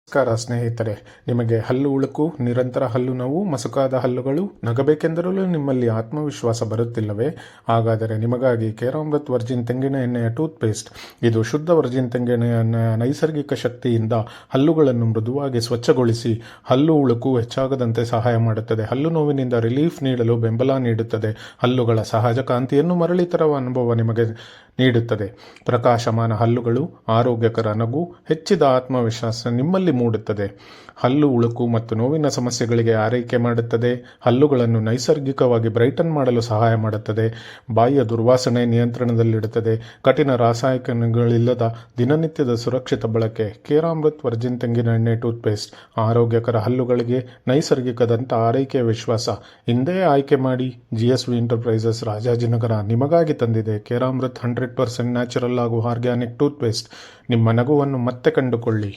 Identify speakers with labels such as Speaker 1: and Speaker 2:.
Speaker 1: ನಮಸ್ಕಾರ ಸ್ನೇಹಿತರೆ, ನಿಮಗೆ ಹಲ್ಲು ಉಳುಕು, ನಿರಂತರ ಹಲ್ಲು ನೋವು, ಮಸುಕಾದ ಹಲ್ಲುಗಳು, ನಗಬೇಕೆಂದರಲು ನಿಮ್ಮಲ್ಲಿ ಆತ್ಮವಿಶ್ವಾಸ ಬರುತ್ತಿಲ್ಲವೇ? ಹಾಗಾದರೆ ನಿಮಗಾಗಿ ಕೇರಾಮೃತ್ ವರ್ಜಿನ್ ತೆಂಗಿನ ಎಣ್ಣೆಯ ಟೂತ್ಪೇಸ್ಟ್. ಇದು ಶುದ್ಧ ವರ್ಜಿನ್ ತೆಂಗಿನ ಎಣ್ಣೆಯ ನೈಸರ್ಗಿಕ ಶಕ್ತಿಯಿಂದ ಹಲ್ಲುಗಳನ್ನು ಮೃದುವಾಗಿ ಸ್ವಚ್ಛಗೊಳಿಸಿ ಹಲ್ಲು ಉಳುಕು ಹೆಚ್ಚಾಗದಂತೆ ಸಹಾಯ ಮಾಡುತ್ತದೆ. ಹಲ್ಲು ನೋವಿನಿಂದ ರಿಲೀಫ್ ನೀಡಲು ಬೆಂಬಲ ನೀಡುತ್ತದೆ. ಹಲ್ಲುಗಳ ಸಹಜ ಕಾಂತಿಯನ್ನು ಮರಳಿ ತರುವ ಅನುಭವ ನಿಮಗೆ ನೀಡುತ್ತದೆ. ಪ್ರಕಾಶಮಾನ ಹಲ್ಲುಗಳು, ಆರೋಗ್ಯಕರ ನಗು, ಹೆಚ್ಚಿದ ಆತ್ಮವಿಶ್ವಾಸ ನಿಮ್ಮಲ್ಲಿ ಮೂಡುತ್ತದೆ. ಹಲ್ಲು ಉಳುಕು ಮತ್ತು ನೋವಿನ ಸಮಸ್ಯೆಗಳಿಗೆ ಆರೈಕೆ ಮಾಡುತ್ತದೆ. ಹಲ್ಲುಗಳನ್ನು ನೈಸರ್ಗಿಕವಾಗಿ ಬ್ರೈಟನ್ ಮಾಡಲು ಸಹಾಯ ಮಾಡುತ್ತದೆ. ಬಾಯಿಯ ದುರ್ವಾಸನೆ ನಿಯಂತ್ರಣದಲ್ಲಿಡುತ್ತದೆ. ಕಠಿಣ ರಾಸಾಯನಿಕಗಳಿಲ್ಲದ ದಿನನಿತ್ಯದ ಸುರಕ್ಷಿತ ಬಳಕೆ. ಕೇರಾಮೃತ್ ವರ್ಜಿನ್ ತೆಂಗಿನ ಎಣ್ಣೆ ಟೂತ್ಪೇಸ್ಟ್. ಆರೋಗ್ಯಕರ ಹಲ್ಲುಗಳಿಗೆ ನೈಸರ್ಗಿಕ ದಂತ ಆರೈಕೆಯ ವಿಶ್ವಾಸ. ಹಿಂದೆ ಆಯ್ಕೆ ಮಾಡಿ. GSV ಎಂಟರ್ಪ್ರೈಸಸ್, ರಾಜಾಜಿನಗರ ನಿಮಗಾಗಿ ತಂದಿದೆ ಕೇರಾಮೃತ್ 100% ನ್ಯಾಚುರಲ್ ಹಾಗೂ ಆರ್ಗ್ಯಾನಿಕ್ ಟೂತ್ಪೇಸ್ಟ್. ನಿಮ್ಮ ನಗುವನ್ನು ಮತ್ತೆ ಕಂಡುಕೊಳ್ಳಿ.